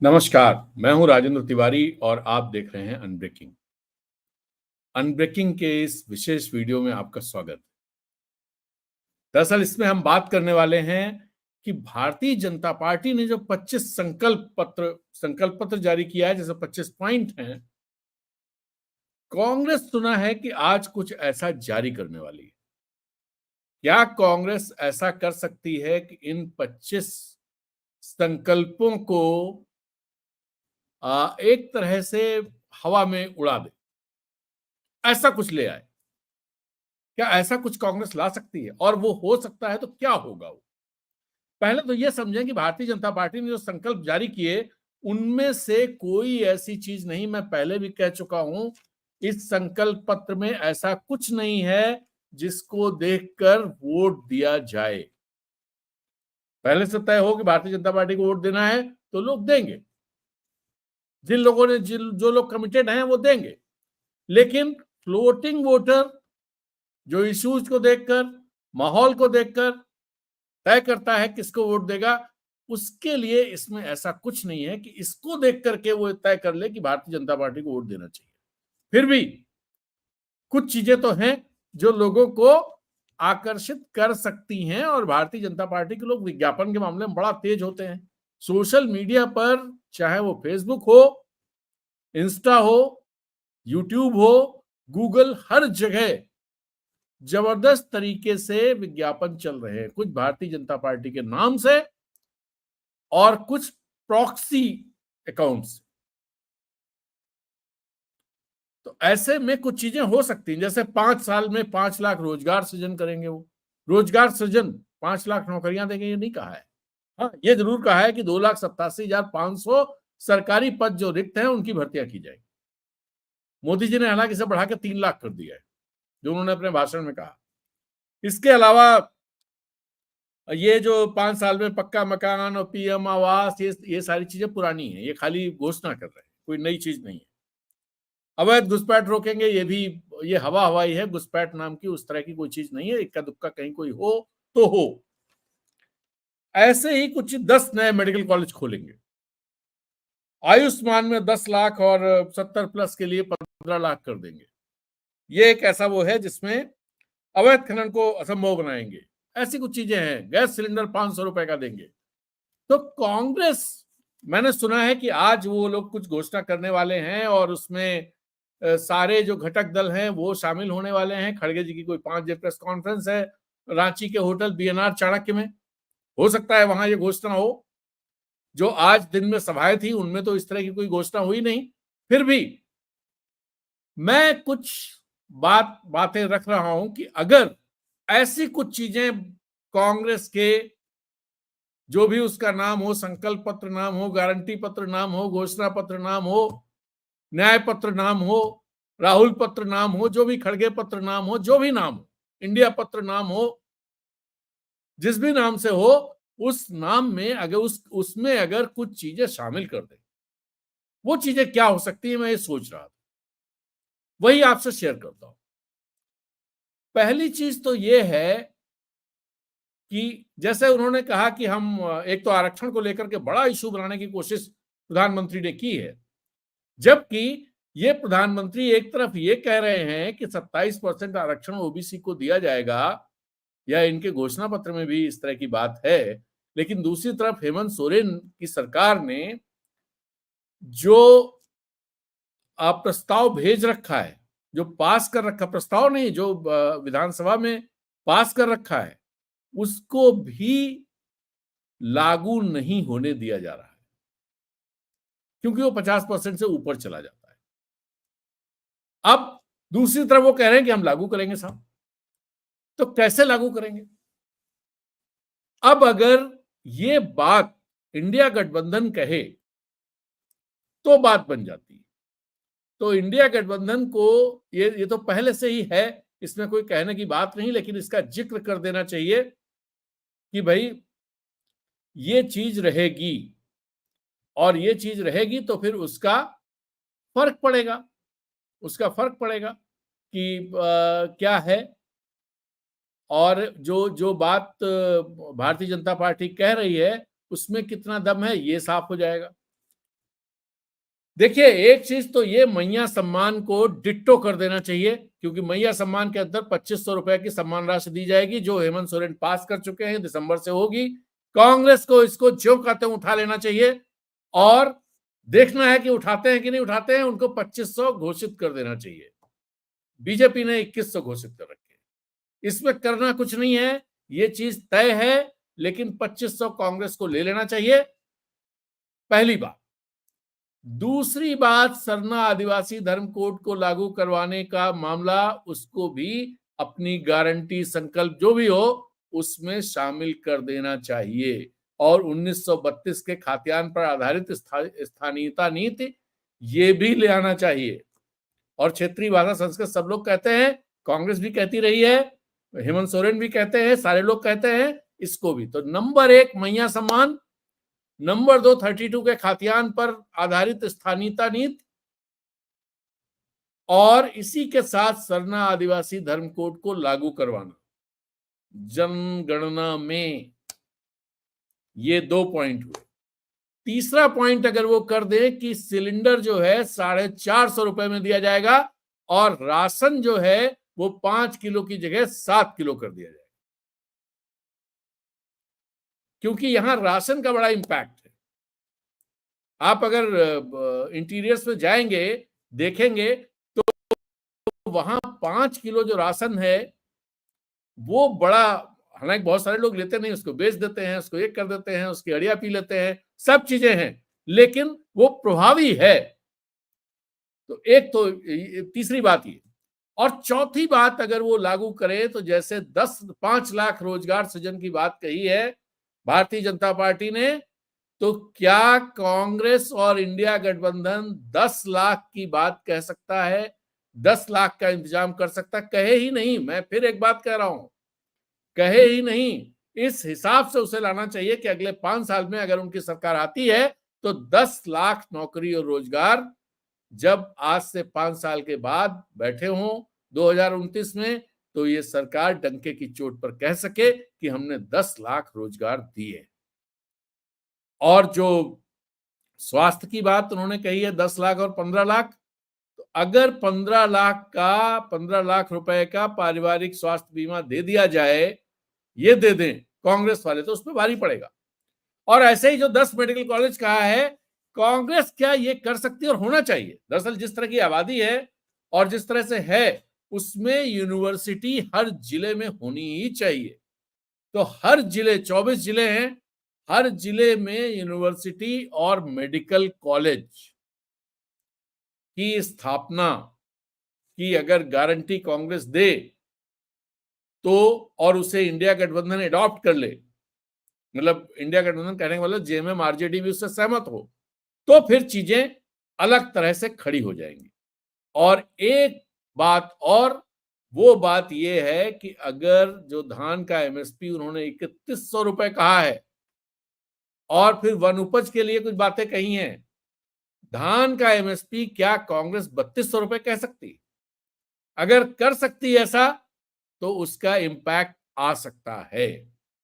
नमस्कार, मैं हूं राजेंद्र तिवारी और आप देख रहे हैं अनब्रेकिंग। अनब्रेकिंग के इस विशेष वीडियो में आपका स्वागत। दरअसल इसमें हम बात करने वाले हैं कि भारतीय जनता पार्टी ने जो 25 संकल्प पत्र जारी किया है, जैसे 25 पॉइंट हैं, कांग्रेस सुना है कि आज कुछ ऐसा जारी करने वाली है। क्या कांग्रेस ऐसा कर सकती है कि इन 25 संकल्पों को एक तरह से हवा में उड़ा दे, ऐसा कुछ ले आए? क्या ऐसा कुछ कांग्रेस ला सकती है? और वो हो सकता है तो क्या होगा वो? पहले तो ये समझें कि भारतीय जनता पार्टी ने जो संकल्प जारी किए, उनमें से कोई ऐसी चीज नहीं, मैं पहले भी कह चुका हूं, इस संकल्प पत्र में ऐसा कुछ नहीं है जिसको देखकर वोट दिया जाए। पहले से तय हो कि भारतीय जनता पार्टी को वोट देना है तो लोग देंगे, जो लोग कमिटेड हैं वो देंगे। लेकिन फ्लोटिंग वोटर जो इश्यूज को देखकर, माहौल को देखकर तय करता है किसको वोट देगा, उसके लिए इसमें ऐसा कुछ नहीं है कि इसको देख करके वो तय कर ले कि भारतीय जनता पार्टी को वोट देना चाहिए। फिर भी कुछ चीजें तो हैं जो लोगों को आकर्षित कर सकती हैं, और भारतीय जनता पार्टी के लोग विज्ञापन के मामले में बड़ा तेज होते हैं। सोशल मीडिया पर, चाहे वो फेसबुक हो, इंस्टा हो, यूट्यूब हो, गूगल, हर जगह जबरदस्त तरीके से विज्ञापन चल रहे हैं, कुछ भारतीय जनता पार्टी के नाम से और कुछ प्रॉक्सी अकाउंट्स। तो ऐसे में कुछ चीजें हो सकती हैं, जैसे 5 साल में 5 लाख रोजगार सृजन करेंगे। वो रोजगार सृजन 5 लाख नौकरियां देंगे, ये नहीं कहा है। हाँ, ये जरूर कहा है कि 2,87,500 सरकारी पद जो रिक्त हैं उनकी भर्तियां की जाएगी। मोदी जी ने हालांकि इसे बढ़ा के 3 लाख कर दिया है, जो उन्होंने अपने भाषण में कहा। इसके अलावा ये जो 5 साल में पक्का मकान और पीएम आवास, ये सारी चीजें पुरानी हैं, ये खाली घोषणा कर रहे हैं, कोई नई चीज नहीं है। अवैध घुसपैठ रोकेंगे, ये हवा हवाई है, घुसपैठ नाम की उस तरह की कोई चीज नहीं है, इक्का दुक्का कहीं कोई हो तो हो। ऐसे ही कुछ 10 नए मेडिकल कॉलेज खोलेंगे। आयुष्मान में 10 लाख और 70 प्लस के लिए 15 लाख कर देंगे। ये एक ऐसा वो है जिसमें अवैध खनन को असंभव बनाएंगे। ऐसी कुछ चीजें हैं। गैस सिलेंडर 500 रुपए का देंगे। तो कांग्रेस, मैंने सुना है कि आज वो लोग कुछ घोषणा करने वाले हैं और उसमें सारे जो घटक दल हैं वो शामिल होने वाले हैं। खड़गे जी की कोई 5 बजे प्रेस कॉन्फ्रेंस है रांची के होटल बीएनआर चाणक्य में। हो सकता है वहां ये घोषणा हो। जो आज दिन में सभाएं थी उनमें तो इस तरह की कोई घोषणा हुई नहीं। फिर भी मैं कुछ बातें रख रहा हूं कि अगर ऐसी कुछ चीजें कांग्रेस के, जो भी उसका नाम हो, संकल्प पत्र नाम हो, गारंटी पत्र नाम हो, घोषणा पत्र नाम हो, न्याय पत्र नाम हो, राहुल पत्र नाम हो, जो भी खड़गे पत्र नाम हो, जो भी नाम हो, इंडिया पत्र नाम हो, जिस भी नाम से हो, उस नाम में अगर उसमें अगर कुछ चीजें शामिल कर दे, वो चीजें क्या हो सकती है, मैं ये सोच रहा था, वही आपसे शेयर करता हूं। पहली चीज तो ये है कि जैसे उन्होंने कहा कि हम एक तो आरक्षण को लेकर के बड़ा इशू बनाने की कोशिश प्रधानमंत्री ने की है, जबकि ये प्रधानमंत्री एक तरफ ये कह रहे हैं कि 27% आरक्षण ओबीसी को दिया जाएगा, या इनके घोषणा पत्र में भी इस तरह की बात है, लेकिन दूसरी तरफ हेमंत सोरेन की सरकार ने जो प्रस्ताव भेज रखा है, जो पास कर रखा, प्रस्ताव नहीं, जो विधानसभा में पास कर रखा है, उसको भी लागू नहीं होने दिया जा रहा है, क्योंकि वो 50% से ऊपर चला जाता है। अब दूसरी तरफ वो कह रहे हैं कि हम लागू करेंगे साहब, तो कैसे लागू करेंगे? अब अगर ये बात इंडिया गठबंधन कहे तो बात बन जाती है। तो इंडिया गठबंधन को ये तो पहले से ही है, इसमें कोई कहने की बात नहीं, लेकिन इसका जिक्र कर देना चाहिए कि भाई ये चीज रहेगी, और ये चीज रहेगी तो फिर उसका फर्क पड़ेगा, कि क्या है, और जो जो बात भारतीय जनता पार्टी कह रही है उसमें कितना दम है, ये साफ हो जाएगा। देखिए, एक चीज तो ये मैया सम्मान को डिट्टो कर देना चाहिए, क्योंकि मैया सम्मान के अंदर 2500 रुपए की सम्मान राशि दी जाएगी, जो हेमंत सोरेन पास कर चुके हैं, दिसंबर से होगी। कांग्रेस को इसको ज्यों का त्यों उठा लेना चाहिए और देखना है कि उठाते हैं कि नहीं उठाते हैं। उनको 2500 घोषित कर देना चाहिए। बीजेपी ने 2100 घोषित कर रखे। इसमें करना कुछ नहीं है, ये चीज तय है, लेकिन 2500 कांग्रेस को ले लेना चाहिए, पहली बात। दूसरी बात, सरना आदिवासी धर्म कोड को लागू करवाने का मामला, उसको भी अपनी गारंटी संकल्प जो भी हो उसमें शामिल कर देना चाहिए। और 1932 के खाद्यान्न पर आधारित स्थानीयता नीति ये भी ले आना चाहिए। और क्षेत्रीय भाषा संस्कृत सब लोग कहते हैं, कांग्रेस भी कहती रही है, हेमंत सोरेन भी कहते हैं, सारे लोग कहते हैं, इसको भी। तो नंबर 1 मैया सम्मान, नंबर 2 32 के खाद्यान्न पर आधारित स्थानीयता नीति, और इसी के साथ सरना आदिवासी धर्म कोड को लागू करवाना जनगणना में। ये 2 पॉइंट हुए। तीसरा पॉइंट अगर वो कर दे कि सिलेंडर जो है 450 रुपए में दिया जाएगा और राशन जो है वो 5 किलो की जगह 7 किलो कर दिया जाएगा, क्योंकि यहां राशन का बड़ा इंपैक्ट है। आप अगर इंटीरियर्स में जाएंगे देखेंगे तो वहां 5 किलो जो राशन है वो बड़ा, हालांकि बहुत सारे लोग लेते नहीं, उसको बेच देते हैं, उसको एक कर देते हैं, उसकी अड़िया पी लेते हैं, सब चीजें हैं, लेकिन वो प्रभावी है। तो एक तो तीसरी बात ये। और चौथी बात, अगर वो लागू करे तो जैसे 5 लाख रोजगार सृजन की बात कही है भारतीय जनता पार्टी ने, तो क्या कांग्रेस और इंडिया गठबंधन 10 लाख की बात कह सकता है? 10 लाख का इंतजाम कर सकता? कहे ही नहीं। मैं फिर एक बात कह रहा हूं, कहे ही नहीं। इस हिसाब से उसे लाना चाहिए कि अगले 5 साल में अगर उनकी सरकार आती है तो 10 लाख नौकरी और रोजगार जब आज से 5 साल के बाद बैठे हों 2029 में, तो ये सरकार डंके की चोट पर कह सके कि हमने 10 लाख रोजगार दिए। और जो स्वास्थ्य की बात उन्होंने कही है 10 लाख और 15 लाख, तो अगर 15 लाख रुपए का पारिवारिक स्वास्थ्य बीमा दे दिया जाए, ये दे दें कांग्रेस वाले, तो उसमें भारी पड़ेगा। और ऐसे ही जो 10 मेडिकल कॉलेज कहा है, कांग्रेस क्या ये कर सकती है और होना चाहिए। दरअसल जिस तरह की आबादी है और जिस तरह से है, उसमें यूनिवर्सिटी हर जिले में होनी ही चाहिए। तो हर जिले, 24 जिले हैं, हर जिले में यूनिवर्सिटी और मेडिकल कॉलेज की स्थापना की अगर गारंटी कांग्रेस दे तो, और उसे इंडिया गठबंधन एडॉप्ट कर ले, मतलब इंडिया गठबंधन कहने का मतलब जेएमएम आरजेडी भी उससे सहमत हो, तो फिर चीजें अलग तरह से खड़ी हो जाएंगी। और एक बात और, वो बात यह है कि अगर जो धान का एमएसपी उन्होंने 3100 रुपए कहा है और फिर वन उपज के लिए कुछ बातें कही हैं, धान का एमएसपी क्या कांग्रेस 3200 रुपए कह सकती? अगर कर सकती ऐसा तो उसका इंपैक्ट आ सकता है।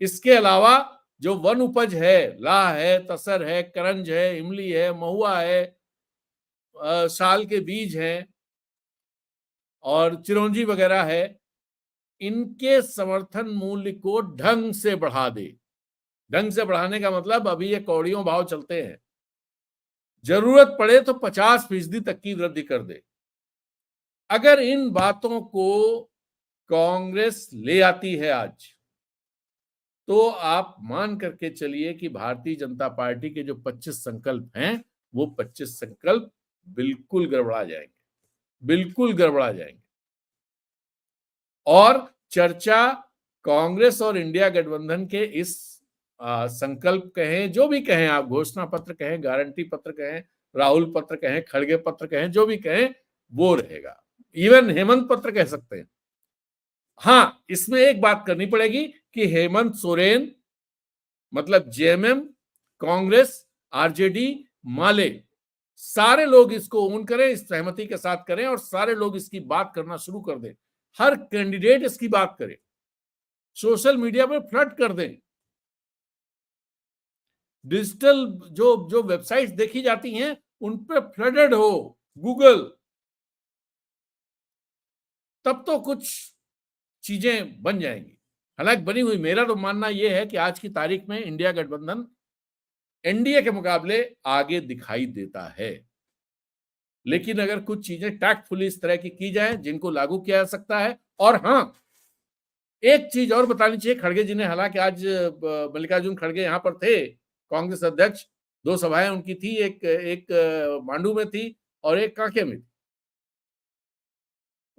इसके अलावा जो वन उपज है, लाह है, तसर है, करंज है, इमली है, महुआ है, साल के बीज हैं और चिरौंजी वगैरह है, इनके समर्थन मूल्य को ढंग से बढ़ा दे। ढंग से बढ़ाने का मतलब अभी ये कौड़ियों भाव चलते हैं, जरूरत पड़े तो 50% तक की वृद्धि कर दे। अगर इन बातों को कांग्रेस ले आती है आज, तो आप मान करके चलिए कि भारतीय जनता पार्टी के जो 25 संकल्प हैं, वो 25 संकल्प बिल्कुल गड़बड़ा जाएंगे, बिल्कुल गड़बड़ा जाएंगे। और चर्चा कांग्रेस और इंडिया गठबंधन के इस संकल्प कहें, जो भी कहें आप, घोषणा पत्र कहें, गारंटी पत्र कहें, राहुल पत्र कहें, खड़गे पत्र कहें, जो भी कहें वो रहेगा। इवन हेमंत पत्र कह सकते हैं। हाँ, इसमें एक बात करनी पड़ेगी कि हेमंत सोरेन, मतलब जेएमएम, कांग्रेस, आरजेडी, माले, सारे लोग इसको ओन करें, इस सहमति के साथ करें और सारे लोग इसकी बात करना शुरू कर दें। हर कैंडिडेट इसकी बात करे, सोशल मीडिया पर फ्लड कर दें। डिजिटल जो वेबसाइट्स देखी जाती हैं उन पे फ्लडेड हो गूगल, तब तो कुछ चीजें बन जाएंगी। हालांकि बनी हुई, मेरा तो मानना यह है कि आज की तारीख में इंडिया गठबंधन एनडीए के मुकाबले आगे दिखाई देता है। लेकिन अगर कुछ चीजें टैक्टफुली इस तरह की जाए जिनको लागू किया जा सकता है। और हाँ, एक चीज और बतानी चाहिए खड़गे जी ने, हालांकि आज मल्लिकार्जुन खड़गे यहां पर थे, कांग्रेस अध्यक्ष, 2 सभाएं उनकी थी, एक मांडू में थी और एक कांके में थी।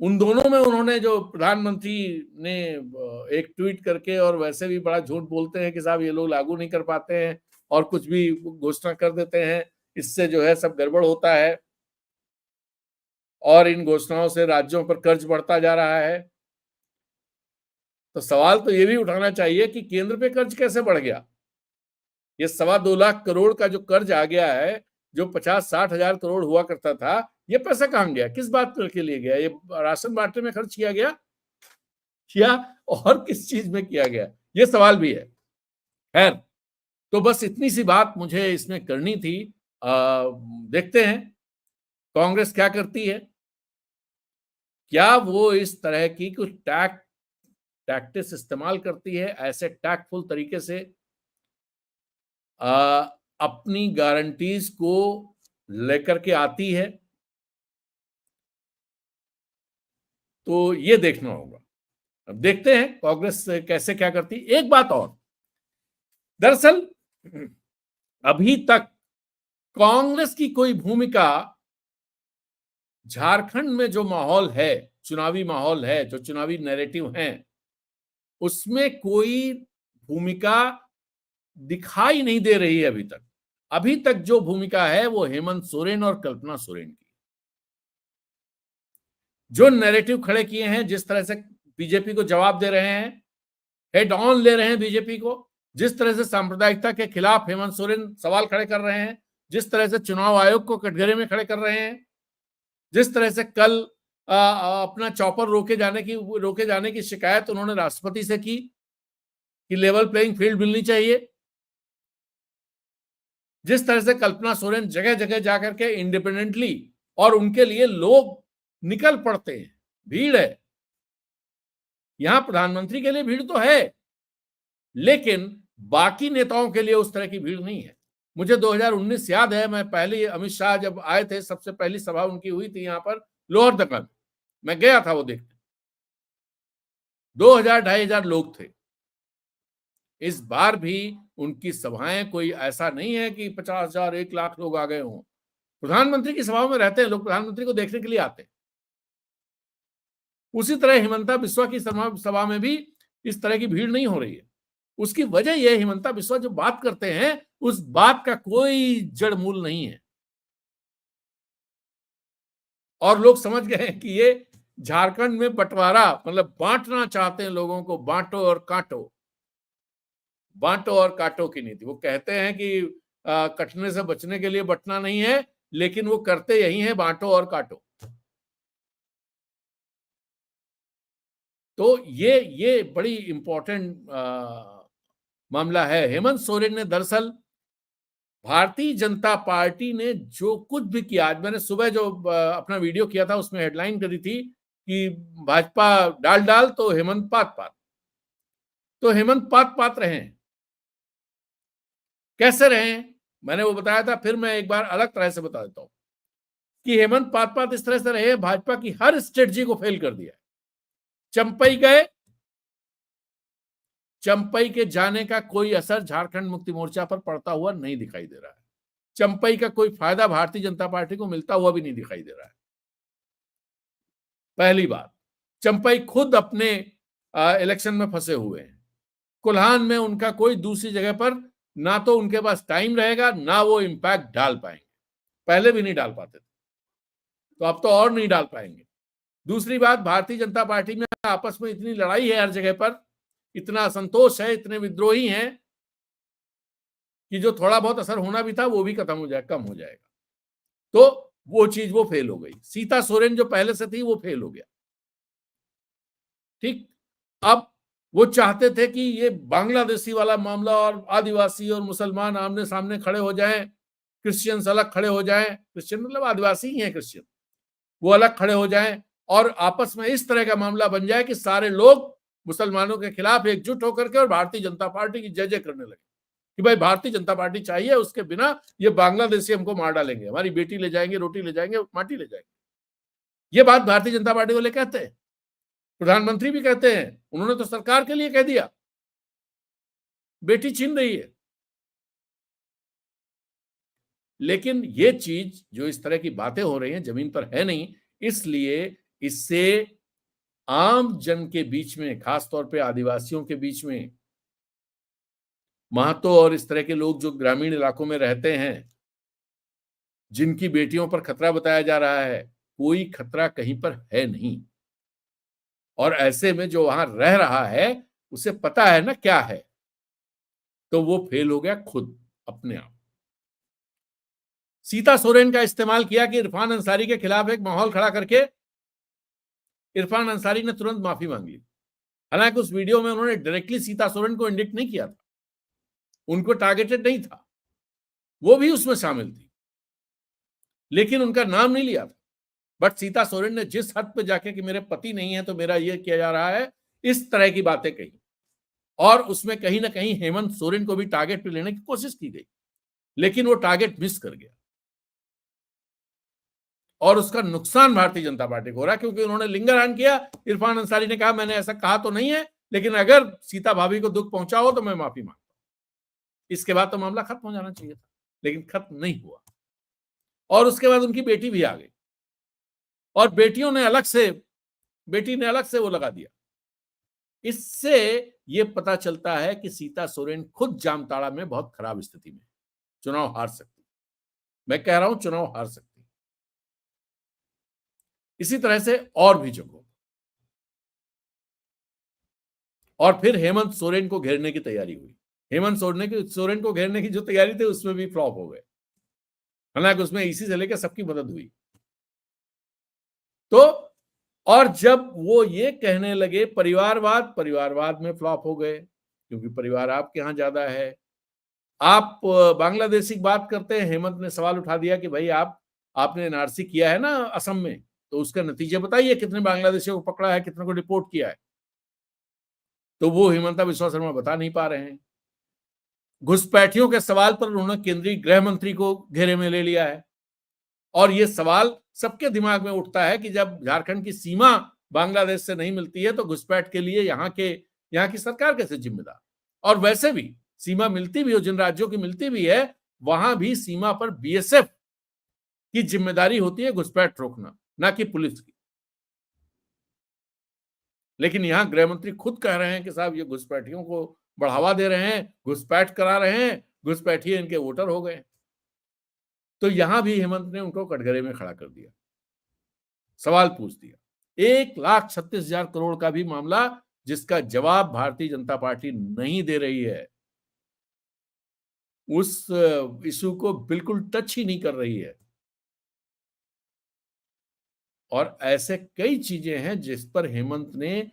उन दोनों में उन्होंने जो प्रधानमंत्री ने एक ट्वीट करके, और वैसे भी बड़ा झूठ बोलते हैं कि साहब ये लोग लागू नहीं कर पाते हैं और कुछ भी घोषणा कर देते हैं, इससे जो है सब गड़बड़ होता है और इन घोषणाओं से राज्यों पर कर्ज बढ़ता जा रहा है। तो सवाल तो ये भी उठाना चाहिए कि केंद्र पे कर्ज कैसे बढ़ गया। ये 2.25 लाख करोड़ का जो कर्ज आ गया है, जो 50-60 हजार करोड़ हुआ करता था, ये पैसा कहां गया, किस बात के लिए गया? ये राशन बांटने में खर्च किया गया या और किस चीज में किया गया, ये सवाल भी है। खैर, तो बस इतनी सी बात मुझे इसमें करनी थी। देखते हैं कांग्रेस क्या करती है, क्या वो इस तरह की कुछ टैक्टिस इस्तेमाल करती है, ऐसे टैक्टफुल तरीके से अपनी गारंटीज को लेकर के आती है। तो ये देखना होगा। अब देखते हैं कांग्रेस कैसे क्या करती। एक बात और, दरअसल अभी तक कांग्रेस की कोई भूमिका झारखंड में जो माहौल है, चुनावी माहौल है, जो चुनावी नैरेटिव है, उसमें कोई भूमिका दिखाई नहीं दे रही है अभी तक। अभी तक जो भूमिका है वो हेमंत सोरेन और कल्पना सोरेन की। जो नैरेटिव खड़े किए हैं, जिस तरह से बीजेपी को जवाब दे रहे हैं, हेड ऑन ले रहे हैं बीजेपी को, जिस तरह से सांप्रदायिकता के खिलाफ हेमंत सोरेन सवाल खड़े कर रहे हैं, जिस तरह से चुनाव आयोग को कटघरे में खड़े कर रहे हैं, जिस तरह से कल अपना चॉपर रोके जाने की शिकायत उन्होंने राष्ट्रपति से की कि लेवल प्लेइंग फील्ड मिलनी चाहिए, जिस तरह से कल्पना सोरेन जगह जगह जाकर के इंडिपेंडेंटली, और उनके लिए लोग निकल पड़ते हैं, भीड़ है यहां, प्रधानमंत्री के लिए भीड़ तो है, लेकिन बाकी नेताओं के लिए उस तरह की भीड़ नहीं है। मुझे 2019 याद है, मैं पहले अमित शाह जब आए थे, सबसे पहली सभा उनकी हुई थी यहां पर लोहरदगा में, मैं गया था वो देखने, 2,000-2,500 लोग थे। इस बार भी उनकी सभाएं कोई ऐसा नहीं है कि 50,000 1 लाख लोग आ गए हों। प्रधानमंत्री की सभाओं में रहते हैं लोग, प्रधानमंत्री को देखने के लिए आते हैं। उसी तरह हिमंता बिस्वा की सभा में भी इस तरह की भीड़ नहीं हो रही है। उसकी वजह यह, हिमंता बिस्वा जो बात करते हैं उस बात का कोई जड़ मूल नहीं है, और लोग समझ गए हैं कि ये झारखंड में बंटवारा, मतलब बांटना चाहते हैं लोगों को, बांटो और काटो, बांटो और काटो की नीति। वो कहते हैं कि कटने से बचने के लिए बंटना नहीं है, लेकिन वो करते यही है, बांटो और काटो। तो ये बड़ी इंपॉर्टेंट मामला है। हेमंत सोरेन ने दरअसल, भारतीय जनता पार्टी ने जो कुछ भी किया, आज मैंने सुबह जो अपना वीडियो किया था उसमें हेडलाइन करी थी कि भाजपा डाल डाल तो हेमंत पात पात। तो हेमंत पात पात रहे, कैसे रहे मैंने वो बताया था, फिर मैं एक बार अलग तरह से बता देता हूं कि हेमंत पात पात इस तरह से रहे, भाजपा की हर स्ट्रेटजी को फेल कर दिया। चंपई गए, चंपई के जाने का कोई असर झारखंड मुक्ति मोर्चा पर पड़ता हुआ नहीं दिखाई दे रहा है। चंपई का कोई फायदा भारतीय जनता पार्टी को मिलता हुआ भी नहीं दिखाई दे रहा है। पहली बात, चंपई खुद अपने इलेक्शन में फंसे हुए हैं। कोल्हान में उनका कोई दूसरी जगह पर ना तो उनके पास टाइम रहेगा, ना वो इंपैक्ट डाल पाएंगे। पहले भी नहीं डाल पाते थे, तो अब तो और नहीं डाल पाएंगे। दूसरी बात, भारतीय जनता पार्टी में आपस में इतनी लड़ाई है हर जगह पर, इतना असंतोष है, इतने विद्रोही हैं कि जो थोड़ा बहुत असर होना भी था वो भी खत्म हो जाएगा, कम हो जाएगा। तो वो चीज वो फेल हो गई। सीता सोरेन जो पहले से थी वो फेल हो गया। ठीक, अब वो चाहते थे कि ये बांग्लादेशी वाला मामला और आदिवासी और मुसलमान आमने सामने खड़े हो जाएं, क्रिश्चियंस अलग खड़े हो जाएं, क्रिश्चियन मतलब आदिवासी ही हैं क्रिश्चियन, वो अलग खड़े हो जाएं और आपस में इस तरह का मामला बन जाए कि सारे लोग मुसलमानों के खिलाफ एकजुट होकर के और भारतीय जनता पार्टी की जय जय करने लगे कि भाई भारतीय जनता पार्टी चाहिए, उसके बिना ये बांग्लादेशी हमको मार डालेंगे, हमारी बेटी ले जाएंगे, रोटी ले जाएंगे, माटी ले जाएंगे। ये बात भारतीय जनता पार्टी वाले कहते हैं, प्रधानमंत्री भी कहते हैं, उन्होंने तो सरकार के लिए कह दिया बेटी छीन रही है। लेकिन ये चीज जो इस तरह की बातें हो रही हैं जमीन पर है नहीं, इसलिए इससे आम जन के बीच में, खासतौर पे आदिवासियों के बीच में, महतो और इस तरह के लोग जो ग्रामीण इलाकों में रहते हैं, जिनकी बेटियों पर खतरा बताया जा रहा है, कोई खतरा कहीं पर है नहीं। और ऐसे में जो वहां रह रहा है उसे पता है ना क्या है, तो वो फेल हो गया खुद अपने आप। सीता सोरेन का इस्तेमाल किया कि इरफान अंसारी के खिलाफ एक माहौल खड़ा करके इरफान अंसारी ने तुरंत माफी मांग ली। हालांकि उस वीडियो में उन्होंने डायरेक्टली सीता सोरेन को इंडिक्ट नहीं किया था, उनको टारगेटेड नहीं था, वो भी उसमें शामिल थी, लेकिन उनका नाम नहीं लिया था। बट सीता सोरेन ने जिस हद पे जाके कि मेरे पति नहीं है तो मेरा ये किया जा रहा है, इस तरह की बातें कही, और उसमें कहीं ना कहीं हेमंत सोरेन को भी टारगेट पे लेने की कोशिश की गई, लेकिन वो टारगेट मिस कर गया और उसका नुकसान भारतीय जनता पार्टी को हो रहा, क्योंकि उन्होंने लिंगरहान किया। इरफान अंसारी ने कहा मैंने ऐसा कहा तो नहीं है, लेकिन अगर सीता भाभी को दुख पहुंचा हो तो मैं माफी मांगता हूं। इसके बाद तो मामला खत्म हो जाना चाहिए था, लेकिन खत्म नहीं हुआ। और उसके बाद उनकी बेटी भी आ गई और बेटी ने अलग से वो लगा दिया। इससे ये पता चलता है कि सीता सोरेन खुद जामताड़ा में बहुत खराब स्थिति में, चुनाव हार सकती, मैं कह रहा हूं चुनाव हार सकती। इसी तरह से और भी जगहों, और फिर हेमंत सोरेन को घेरने की तैयारी हुई। हेमंत सोरेन को घेरने की जो तैयारी थी उसमें भी फ्लॉप हो गए, हालांकि उसमें इसी से लेकर सबकी मदद हुई। तो और जब वो ये कहने लगे परिवारवाद में फ्लॉप हो गए, क्योंकि परिवार आपके यहां ज्यादा है। आप बांग्लादेशी की बात करते हैं, हेमंत ने सवाल उठा दिया कि भाई आपने एनआरसी किया है ना असम में, तो उसका नतीजे बताइए, कितने बांग्लादेशियों को पकड़ा है, कितने को डिपोर्ट किया है। तो वो हिमंता बिस्वा शर्मा बता नहीं पा रहे हैं। घुसपैठियों के सवाल पर उन्होंने केंद्रीय गृह मंत्री को घेरे में ले लिया है, और ये सवाल सबके दिमाग में उठता है कि जब झारखंड की सीमा बांग्लादेश से नहीं मिलती है तो घुसपैठ के लिए यहाँ की सरकार कैसे जिम्मेदार। और वैसे भी सीमा मिलती भी हो, जिन राज्यों की मिलती भी है, वहां भी सीमा पर बीएसएफ की जिम्मेदारी होती है घुसपैठ रोकना, ना कि पुलिस की। लेकिन यहां गृह मंत्री खुद कह रहे हैं कि साहब ये घुसपैठियों को बढ़ावा दे रहे हैं, घुसपैठ करा रहे हैं, घुसपैठिए इनके वोटर हो गए। तो यहां भी हेमंत ने उनको कटघरे में खड़ा कर दिया, सवाल पूछ दिया। 1,36,000 करोड़ का भी मामला जिसका जवाब भारतीय जनता पार्टी नहीं दे रही है, उस इशू को बिल्कुल टच ही नहीं कर रही है। और ऐसे कई चीजें हैं जिस पर हेमंत ने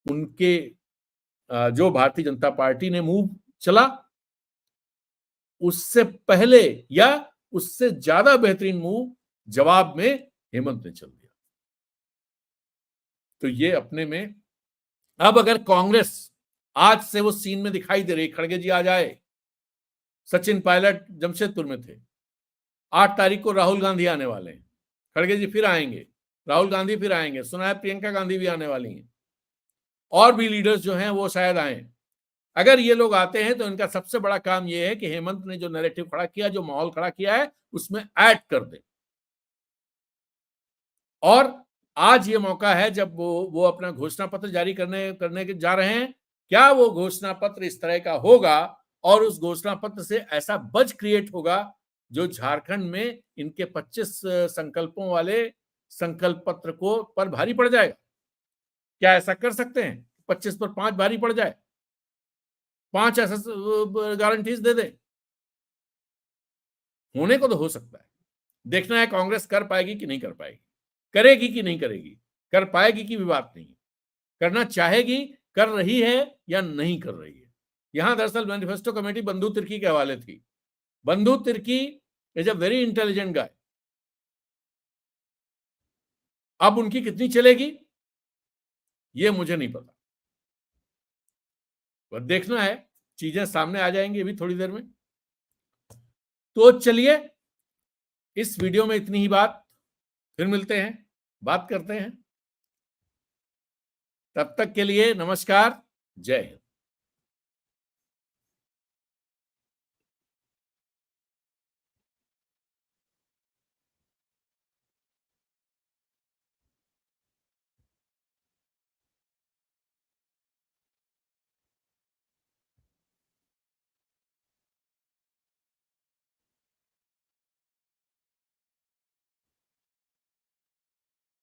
उनके जो भारतीय जनता पार्टी ने मूव चला, उससे पहले या उससे ज्यादा बेहतरीन मूव जवाब में हेमंत ने चल दिया। तो ये अपने में, अब अगर कांग्रेस आज से वो सीन में दिखाई दे रही, खड़गे जी आ जाए, सचिन पायलट जमशेदपुर में थे, 8 तारीख को राहुल गांधी आने वाले हैं, खड़गे जी फिर आएंगे, राहुल गांधी फिर आएंगे, सुना है प्रियंका गांधी भी आने वाली हैं, और भी लीडर्स जो हैं वो शायद आए। अगर ये लोग आते हैं तो इनका सबसे बड़ा काम ये है कि हेमंत ने जो नैरेटिव खड़ा किया, जो माहौल खड़ा किया है, उसमें ऐड कर दे। और आज ये मौका है जब वो अपना घोषणा पत्र जारी करने के जा रहे हैं। क्या वो घोषणा पत्र इस तरह का होगा और उस घोषणा पत्र से ऐसा बज क्रिएट होगा जो झारखंड में इनके 25 संकल्पों वाले संकल्प पत्र को पर भारी पड़ जाएगा? क्या ऐसा कर सकते हैं 25 पर 5 भारी पड़ जाए, 5 ऐसा गारंटीज दे दे? होने को तो हो सकता है, देखना है कांग्रेस कर पाएगी कि नहीं कर पाएगी, करेगी कि नहीं करेगी, कर पाएगी की भी बात नहीं, करना चाहेगी, कर रही है या नहीं कर रही है। यहां दरअसल मैनिफेस्टो कमेटी बंधु तिर्की के हवाले थी, Bandhu Tirkey is a very intelligent गाय। अब उनकी कितनी चलेगी ये मुझे नहीं पता, बस देखना है, चीजें सामने आ जाएंगी अभी थोड़ी देर में। तो चलिए, इस वीडियो में इतनी ही बात, फिर मिलते हैं, बात करते हैं। तब तक के लिए नमस्कार, जय हिंद।